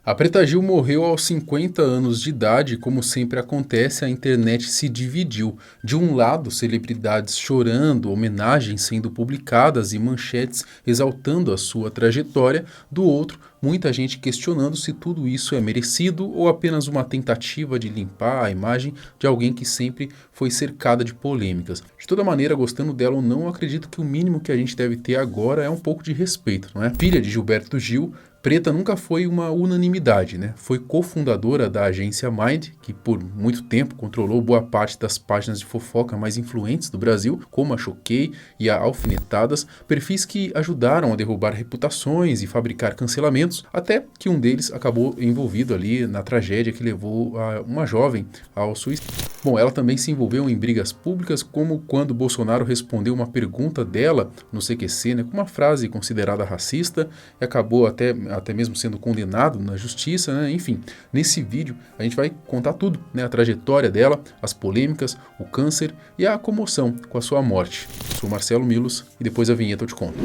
A Preta Gil morreu aos 50 anos de idade e, como sempre acontece, a internet se dividiu. De um lado, celebridades chorando, homenagens sendo publicadas e manchetes exaltando a sua trajetória. Do outro, muita gente questionando se tudo isso é merecido ou apenas uma tentativa de limpar a imagem de alguém que sempre foi cercada de polêmicas. De toda maneira, gostando dela ou não, acredito que o mínimo que a gente deve ter agora é um pouco de respeito, não é? Filha de Gilberto Gil, Preta nunca foi uma unanimidade, né? Foi cofundadora da agência Mind, que por muito tempo controlou boa parte das páginas de fofoca mais influentes do Brasil, como a Choquei e a Alfinetadas, perfis que ajudaram a derrubar reputações e fabricar cancelamentos, até que um deles acabou envolvido ali na tragédia que levou uma jovem ao suicídio. Bom, ela também se envolveu em brigas públicas, como quando Bolsonaro respondeu uma pergunta dela no CQC, né, com uma frase considerada racista, e acabou até mesmo sendo condenado na justiça, né? Enfim, nesse vídeo a gente vai contar tudo, né? A trajetória dela, as polêmicas, o câncer e a comoção com a sua morte. Sou Marcelo Milos e depois a vinheta eu te conto.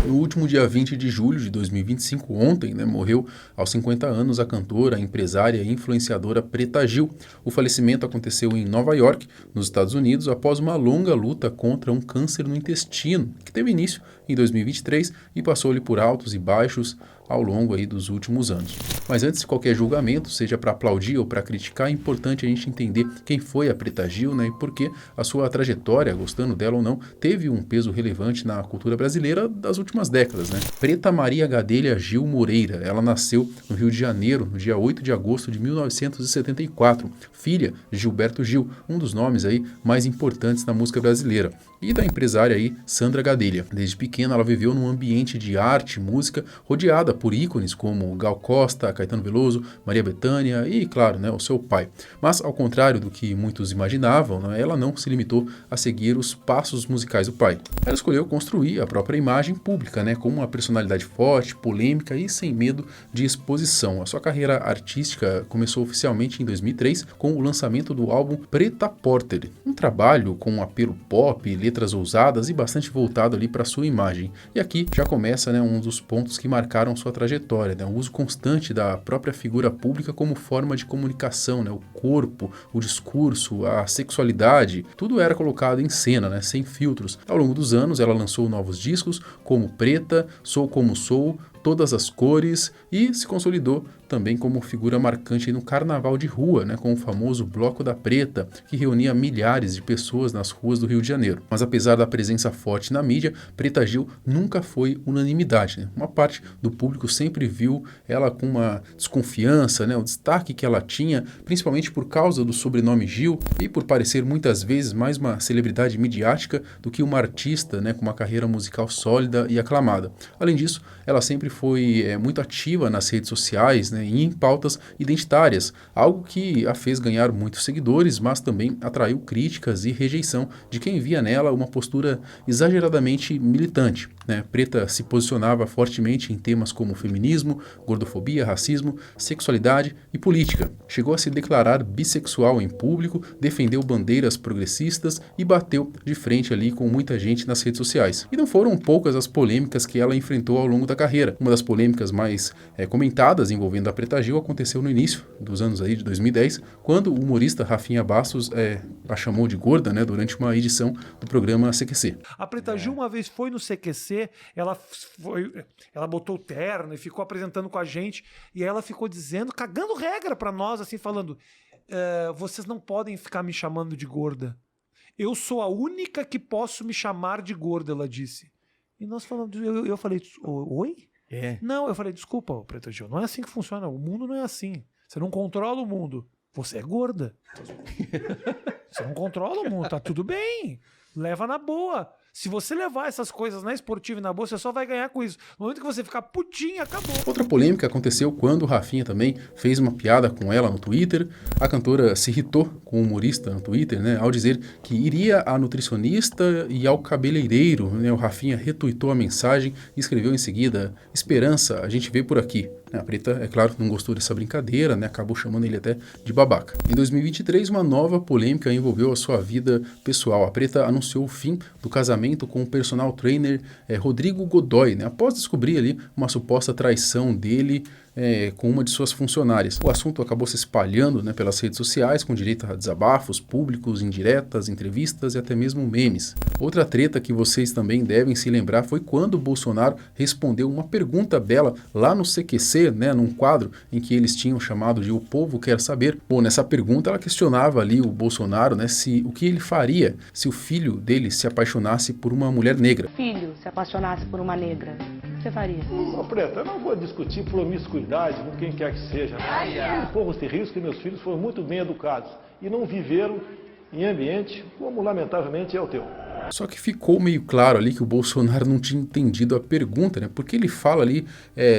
No último dia 20 de julho de 2025, ontem, né, morreu aos 50 anos a cantora, empresária e influenciadora Preta Gil. O falecimento aconteceu em Nova York, nos Estados Unidos, após uma longa luta contra um câncer no intestino, que teve início em 2023 e passou-lhe por altos e baixos ao longo aí dos últimos anos. Mas antes de qualquer julgamento, seja para aplaudir ou para criticar, é importante a gente entender quem foi a Preta Gil, né, e por que a sua trajetória, gostando dela ou não, teve um peso relevante na cultura brasileira das últimas décadas, né? Preta Maria Gadelha Gil Moreira, ela nasceu no Rio de Janeiro, no dia 8 de agosto de 1974, filha de Gilberto Gil, um dos nomes aí mais importantes da música brasileira, e da empresária aí Sandra Gadelha. Desde pequena ela viveu num ambiente de arte e música, rodeada por ícones como Gal Costa, Caetano Veloso, Maria Bethânia e, claro, né, o seu pai. Mas, ao contrário do que muitos imaginavam, né, ela não se limitou a seguir os passos musicais do pai. Ela escolheu construir a própria imagem pública, né, com uma personalidade forte, polêmica e sem medo de exposição. A sua carreira artística começou oficialmente em 2003 com o lançamento do álbum Preta Porter, um trabalho com um apelo pop, letras ousadas e bastante voltado ali para sua imagem. E aqui já começa, né, um dos pontos que marcaram sua trajetória, né, o uso constante da própria figura pública como forma de comunicação, né, o corpo, o discurso, a sexualidade, tudo era colocado em cena, né, sem filtros. Ao longo dos anos ela lançou novos discos como Preta, Sou Como Sou, Todas as Cores e se consolidou também como figura marcante no carnaval de rua, né, com o famoso Bloco da Preta, que reunia milhares de pessoas nas ruas do Rio de Janeiro. Mas apesar da presença forte na mídia, Preta Gil nunca foi unanimidade, né? Uma parte do público sempre viu ela com uma desconfiança, né, o destaque que ela tinha, principalmente por causa do sobrenome Gil e por parecer muitas vezes mais uma celebridade midiática do que uma artista, né, com uma carreira musical sólida e aclamada. Além disso, ela sempre foi muito ativa nas redes sociais, né, e em pautas identitárias, algo que a fez ganhar muitos seguidores, mas também atraiu críticas e rejeição de quem via nela uma postura exageradamente militante, né? Preta se posicionava fortemente em temas como feminismo, gordofobia, racismo, sexualidade e política. Chegou a se declarar bissexual em público, defendeu bandeiras progressistas e bateu de frente ali com muita gente nas redes sociais. E não foram poucas as polêmicas que ela enfrentou ao longo da carreira. Uma das polêmicas mais comentadas envolvendo a Preta Gil aconteceu no início dos anos aí de 2010, quando o humorista Rafinha Bastos a chamou de gorda, né, durante uma edição do programa CQC. A Preta Gil uma vez foi no CQC, ela botou o terno e ficou apresentando com a gente, e aí ela ficou dizendo, cagando regra pra nós, assim, falando, vocês não podem ficar me chamando de gorda. Eu sou a única que posso me chamar de gorda, ela disse. E nós falamos, eu falei, oi? Não, eu falei, desculpa, Preta Gil, não é assim que funciona, o mundo não é assim. Você não controla o mundo, você é gorda. Você não controla o mundo, tá tudo bem, leva na boa. Se você levar essas coisas na esportiva e na boa, você só vai ganhar com isso. No momento que você ficar putinha, acabou. Outra polêmica aconteceu quando o Rafinha também fez uma piada com ela no Twitter. A cantora se irritou com o humorista no Twitter, né, ao dizer que iria à nutricionista e ao cabeleireiro, né? O Rafinha retuitou a mensagem e escreveu em seguida: esperança, a gente vê por aqui. A Preta, é claro, não gostou dessa brincadeira, né? Acabou chamando ele até de babaca. Em 2023, uma nova polêmica envolveu a sua vida pessoal. A Preta anunciou o fim do casamento com o personal trainer Rodrigo Godoy, né? Após descobrir ali uma suposta traição dele com uma de suas funcionárias. O assunto acabou se espalhando, né, pelas redes sociais, com direito a desabafos públicos, indiretas, entrevistas e até mesmo memes. Outra treta que vocês também devem se lembrar foi quando o Bolsonaro respondeu uma pergunta dela lá no CQC, né, num quadro em que eles tinham chamado de O Povo Quer Saber. Bom, nessa pergunta ela questionava ali o Bolsonaro, né, o que ele faria se o filho dele se apaixonasse por uma mulher negra. Filho se apaixonasse por uma negra, o que você faria? Preta, eu não vou discutir promiscuidade com quem quer que seja. Eu corro esse risco que meus filhos foram muito bem educados e não viveram em ambiente como lamentavelmente é o teu. Só que ficou meio claro ali que o Bolsonaro não tinha entendido a pergunta, né? Porque ele fala ali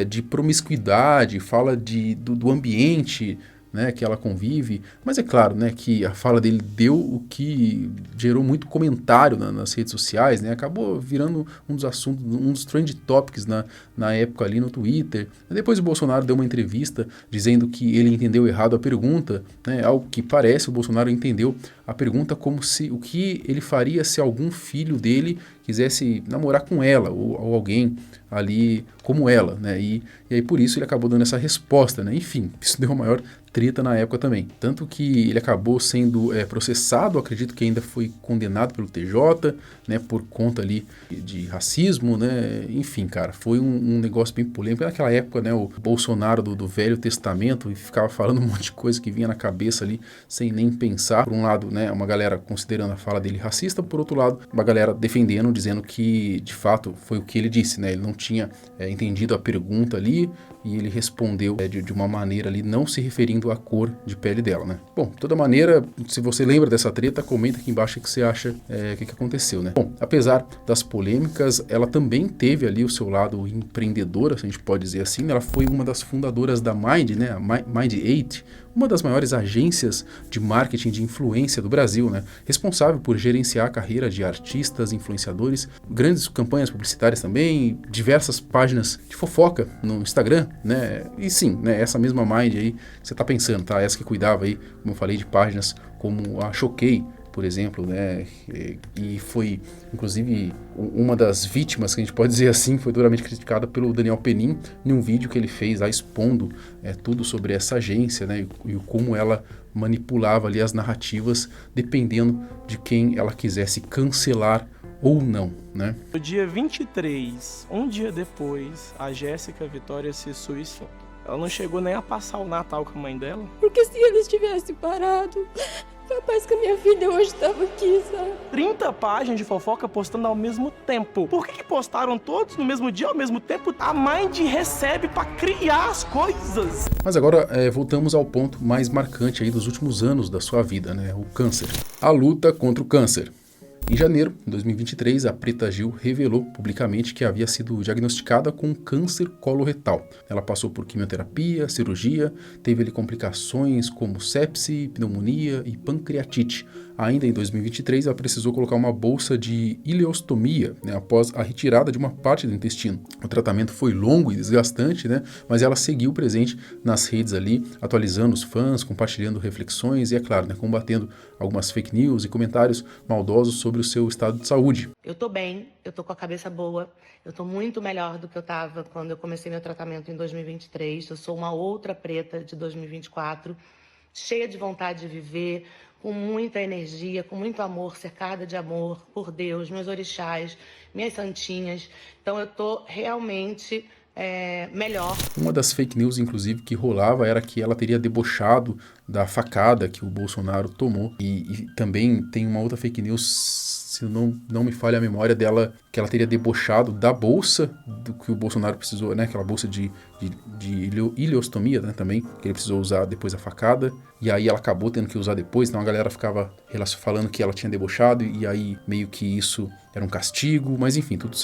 de promiscuidade, fala do ambiente, né, que ela convive, mas é claro, né, que a fala dele deu o que gerou muito comentário nas redes sociais, né, acabou virando um dos assuntos, um dos trend topics na época ali no Twitter. Depois o Bolsonaro deu uma entrevista dizendo que ele entendeu errado a pergunta, né, ao que parece o Bolsonaro entendeu a pergunta como se o que ele faria se algum filho dele quisesse namorar com ela ou alguém ali como ela, né? E aí por isso ele acabou dando essa resposta, né? Enfim, isso deu uma maior treta na época também. Tanto que ele acabou sendo processado, acredito que ainda foi condenado pelo TJ, né? Por conta ali de racismo, né? Enfim, cara, foi um negócio bem polêmico. Naquela época, né? O Bolsonaro do Velho Testamento e ficava falando um monte de coisa que vinha na cabeça ali sem nem pensar. Por um lado, né? Uma galera considerando a fala dele racista, por outro lado, uma galera defendendo, dizendo que de fato foi o que ele disse, né? Ele não tinha entendido a pergunta ali e ele respondeu de uma maneira ali não se referindo à cor de pele dela, né? Bom, de toda maneira, se você lembra dessa treta, comenta aqui embaixo o que você acha que aconteceu, né? Bom, apesar das polêmicas, ela também teve ali o seu lado empreendedora, se a gente pode dizer assim, né? Ela foi uma das fundadoras da Mind, né? A Mind8, uma das maiores agências de marketing de influência do Brasil, né? Responsável por gerenciar a carreira de artistas, influenciadores, grandes campanhas publicitárias também, diversas páginas de fofoca no Instagram, né? E sim, né, essa mesma Mind aí que você tá pensando, tá? Essa que cuidava aí, como eu falei, de páginas como a Choquei, por exemplo, né? E foi, inclusive, uma das vítimas, que a gente pode dizer assim, foi duramente criticada pelo Daniel Penin em um vídeo que ele fez lá expondo tudo sobre essa agência, né? E como ela manipulava ali as narrativas dependendo de quem ela quisesse cancelar ou não, né? No dia 23, um dia depois, a Jéssica Vitória se suicidou. Ela não chegou nem a passar o Natal com a mãe dela. Porque se eles tivessem parado, capaz que a minha filha hoje estava aqui, sabe? 30 páginas de fofoca postando ao mesmo tempo. Por que postaram todos no mesmo dia, ao mesmo tempo? A Mind recebe pra criar as coisas. Mas agora voltamos ao ponto mais marcante aí dos últimos anos da sua vida, né? O câncer. A luta contra o câncer. Em janeiro de 2023, a Preta Gil revelou publicamente que havia sido diagnosticada com câncer coloretal. Ela passou por quimioterapia, cirurgia, teve ali complicações como sepse, pneumonia e pancreatite. Ainda em 2023, ela precisou colocar uma bolsa de ileostomia, né, após a retirada de uma parte do intestino. O tratamento foi longo e desgastante, né, mas ela seguiu presente nas redes ali, atualizando os fãs, compartilhando reflexões e, é claro, né, combatendo algumas fake news e comentários maldosos sobre o seu estado de saúde. Eu tô bem, eu tô com a cabeça boa, eu tô muito melhor do que eu tava quando eu comecei meu tratamento em 2023. Eu sou uma outra Preta de 2024, cheia de vontade de viver, com muita energia, com muito amor, cercada de amor por Deus, meus orixás, minhas santinhas. Então eu tô realmente melhor. Uma das fake news, inclusive, que rolava era que ela teria debochado da facada que o Bolsonaro tomou. E também tem uma outra fake news, se não me falha a memória dela, que ela teria debochado da bolsa do que o Bolsonaro precisou, né? Aquela bolsa de ileostomia, né? Também, que ele precisou usar depois da facada. E aí ela acabou tendo que usar depois, então a galera ficava falando que ela tinha debochado, e aí meio que isso era um castigo, mas enfim, tudo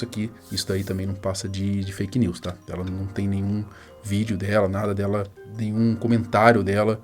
isso daí também não passa de fake news, tá? Ela não tem nenhum vídeo dela, nada dela, nenhum comentário dela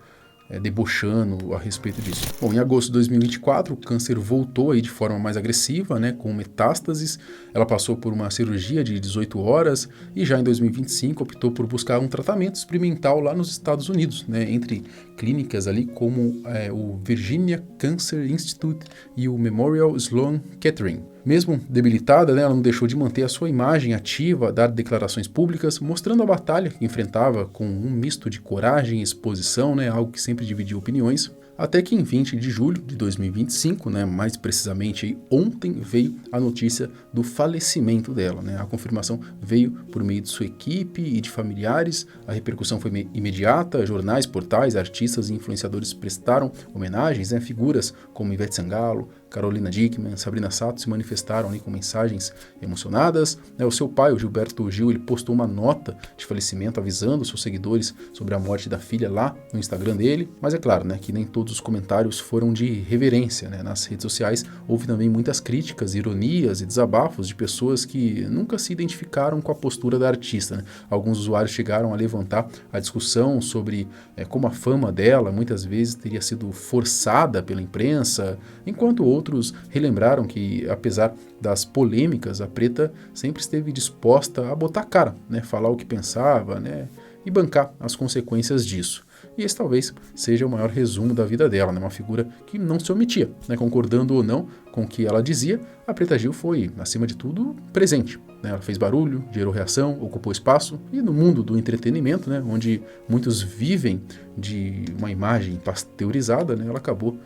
debochando a respeito disso. Bom, em agosto de 2024, o câncer voltou aí de forma mais agressiva, né, com metástases. Ela passou por uma cirurgia de 18 horas e já em 2025 optou por buscar um tratamento experimental lá nos Estados Unidos, né, entre clínicas ali como o Virginia Cancer Institute e o Memorial Sloan Kettering. Mesmo debilitada, né, ela não deixou de manter a sua imagem ativa, dar declarações públicas, mostrando a batalha que enfrentava com um misto de coragem e exposição, né, algo que sempre dividiu opiniões. Até que em 20 de julho de 2025, né, mais precisamente aí, ontem, veio a notícia do falecimento dela. Né? A confirmação veio por meio de sua equipe e de familiares. A repercussão foi imediata. Jornais, portais, artistas e influenciadores prestaram homenagens. Né? Figuras como Ivete Sangalo, Carolina Dickmann, Sabrina Sato se manifestaram ali com mensagens emocionadas. O seu pai, o Gilberto Gil, ele postou uma nota de falecimento avisando seus seguidores sobre a morte da filha lá no Instagram dele. Mas é claro, né, que nem todos os comentários foram de reverência. Né? Nas redes sociais houve também muitas críticas, ironias e desabafos de pessoas que nunca se identificaram com a postura da artista. Né? Alguns usuários chegaram a levantar a discussão sobre como a fama dela muitas vezes teria sido forçada pela imprensa, enquanto outros relembraram que, apesar das polêmicas, a Preta sempre esteve disposta a botar a cara, né? Falar o que pensava, né? E bancar as consequências disso. E esse talvez seja o maior resumo da vida dela, né? Uma figura que não se omitia, né? Concordando ou não com o que ela dizia, a Preta Gil foi, acima de tudo, presente. Né? Ela fez barulho, gerou reação, ocupou espaço, e no mundo do entretenimento, né? Onde muitos vivem de uma imagem pasteurizada, né? Ela acabou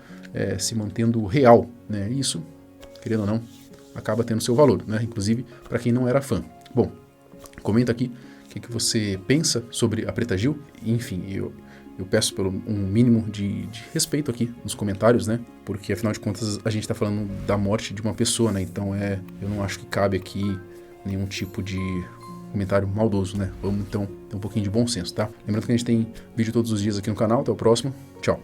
se mantendo real. Né? E isso, querendo ou não, acaba tendo seu valor, né? Inclusive para quem não era fã. Bom, comenta aqui o que você pensa sobre a Preta Gil. Enfim, eu peço pelo um mínimo de respeito aqui nos comentários, né? Porque afinal de contas a gente está falando da morte de uma pessoa, né? Então eu não acho que cabe aqui nenhum tipo de comentário maldoso, né? Vamos então ter um pouquinho de bom senso, tá? Lembrando que a gente tem vídeo todos os dias aqui no canal. Até o próximo. Tchau.